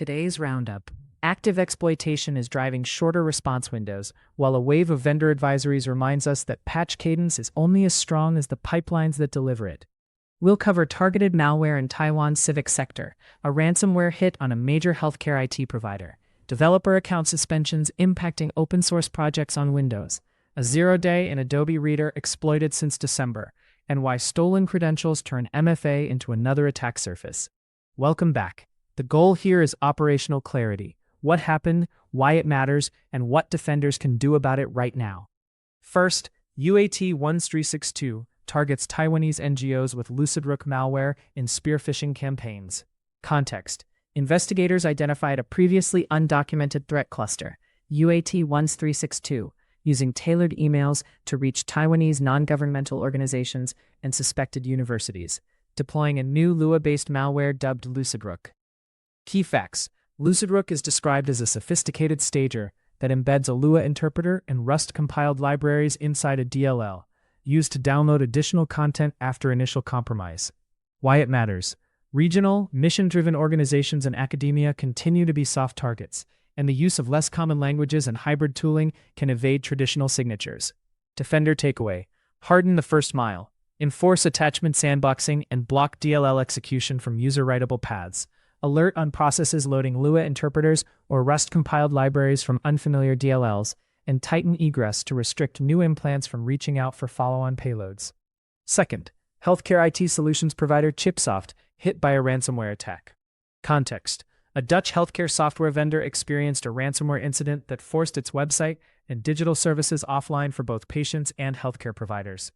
Today's roundup. Active exploitation is driving shorter response windows, while a wave of vendor advisories reminds us that patch cadence is only as strong as the pipelines that deliver it. We'll cover targeted malware in Taiwan's civic sector, a ransomware hit on a major healthcare IT provider, developer account suspensions impacting open-source projects on Windows, a zero-day in Adobe Reader exploited since December, and why stolen credentials turn MFA into another attack surface. Welcome back. The goal here is operational clarity. What happened, why it matters, and what defenders can do about it right now. First, UAT-1362 targets Taiwanese NGOs with LucidRook malware in spear phishing campaigns. Context: investigators identified a previously undocumented threat cluster, UAT-1362, using tailored emails to reach Taiwanese non-governmental organizations and suspected universities, deploying a new Lua-based malware dubbed LucidRook. Key facts: LucidRook is described as a sophisticated stager that embeds a Lua interpreter and Rust-compiled libraries inside a DLL, used to download additional content after initial compromise. Why it matters: regional, mission-driven organizations and academia continue to be soft targets, and the use of less common languages and hybrid tooling can evade traditional signatures. Defender takeaway: harden the first mile, enforce attachment sandboxing, and block DLL execution from user-writable paths. Alert on processes loading Lua interpreters or Rust-compiled libraries from unfamiliar DLLs, and tighten egress to restrict new implants from reaching out for follow-on payloads. Second, healthcare IT solutions provider Chipsoft hit by a ransomware attack. Context: a Dutch healthcare software vendor experienced a ransomware incident that forced its website and digital services offline for both patients and healthcare providers.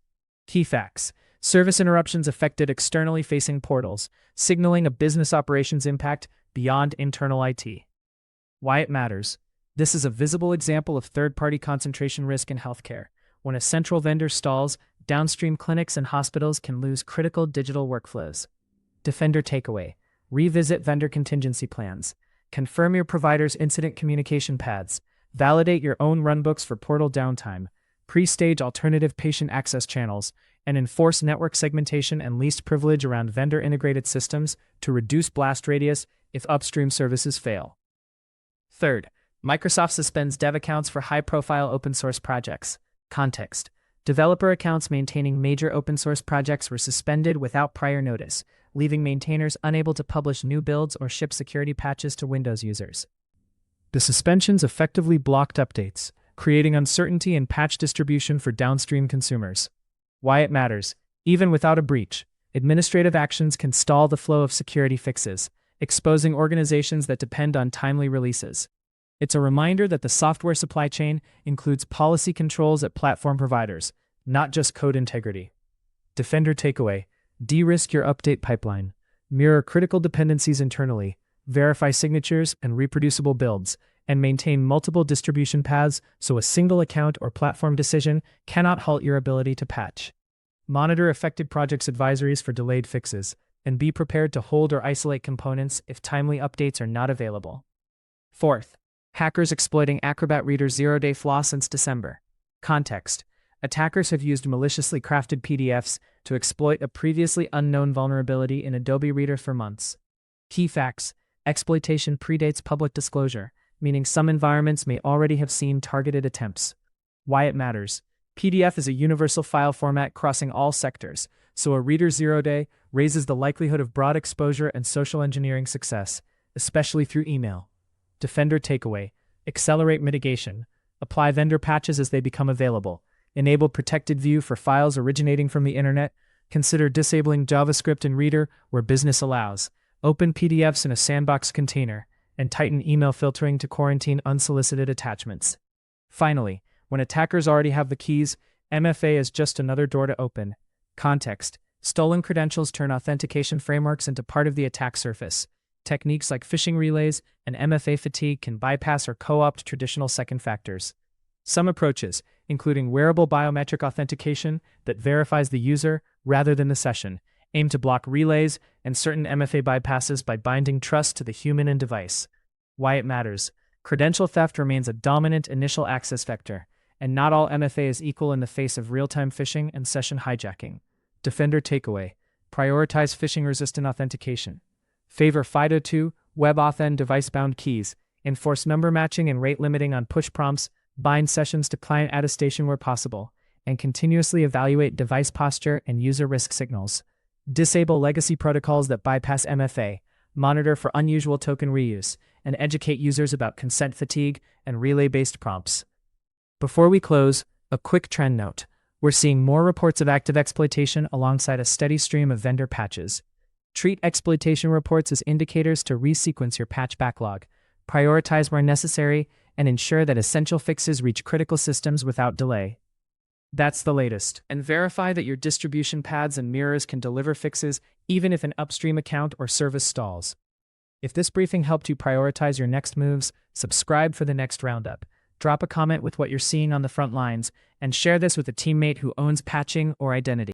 Key facts: service interruptions affected externally facing portals, signaling a business operations impact beyond internal IT. Why it matters: this is a visible example of third-party concentration risk in healthcare. When a central vendor stalls, downstream clinics and hospitals can lose critical digital workflows. Defender takeaway: revisit vendor contingency plans, confirm your provider's incident communication paths, validate your own runbooks for portal downtime, pre-stage alternative patient access channels, and enforce network segmentation and least privilege around vendor-integrated systems to reduce blast radius if upstream services fail. Third, Microsoft suspends dev accounts for high-profile open-source projects. Context: developer accounts maintaining major open-source projects were suspended without prior notice, leaving maintainers unable to publish new builds or ship security patches to Windows users. The suspensions effectively blocked updates, creating uncertainty in patch distribution for downstream consumers. Why it matters: even without a breach, administrative actions can stall the flow of security fixes, exposing organizations that depend on timely releases. It's a reminder that the software supply chain includes policy controls at platform providers, not just code integrity. Defender takeaway: de-risk your update pipeline, mirror critical dependencies internally, verify signatures and reproducible builds, and maintain multiple distribution paths so a single account or platform decision cannot halt your ability to patch. Monitor affected projects' advisories for delayed fixes, and be prepared to hold or isolate components if timely updates are not available. Fourth, hackers exploiting Acrobat Reader's zero-day flaw since December. Context: attackers have used maliciously crafted PDFs to exploit a previously unknown vulnerability in Adobe Reader for months. Key facts: exploitation predates public disclosure, meaning some environments may already have seen targeted attempts. Why it matters: PDF is a universal file format crossing all sectors, so a reader's zero-day raises the likelihood of broad exposure and social engineering success, especially through email. Defender takeaway: accelerate mitigation, apply vendor patches as they become available, enable protected view for files originating from the internet, consider disabling JavaScript in Reader where business allows, open PDFs in a sandbox container, and tighten email filtering to quarantine unsolicited attachments. Finally, when attackers already have the keys, MFA is just another door to open. Context: stolen credentials turn authentication frameworks into part of the attack surface. Techniques like phishing relays and MFA fatigue can bypass or co-opt traditional second factors. Some approaches, including wearable biometric authentication that verifies the user rather than the session, aim to block relays and certain MFA bypasses by binding trust to the human and device. Why it matters: credential theft remains a dominant initial access vector, and not all MFA is equal in the face of real-time phishing and session hijacking. Defender takeaway: prioritize phishing-resistant authentication. Favor FIDO2 WebAuthn device-bound keys, enforce number matching and rate limiting on push prompts, bind sessions to client attestation where possible, and continuously evaluate device posture and user risk signals. Disable legacy protocols that bypass MFA, monitor for unusual token reuse, and educate users about consent fatigue and relay-based prompts. Before we close, a quick trend note. We're seeing more reports of active exploitation alongside a steady stream of vendor patches. Treat exploitation reports as indicators to resequence your patch backlog, prioritize where necessary, and ensure that essential fixes reach critical systems without delay. That's the latest. And verify that your distribution paths and mirrors can deliver fixes even if an upstream account or service stalls. If this briefing helped you prioritize your next moves, subscribe for the next roundup. Drop a comment with what you're seeing on the front lines, and share this with a teammate who owns patching or identity.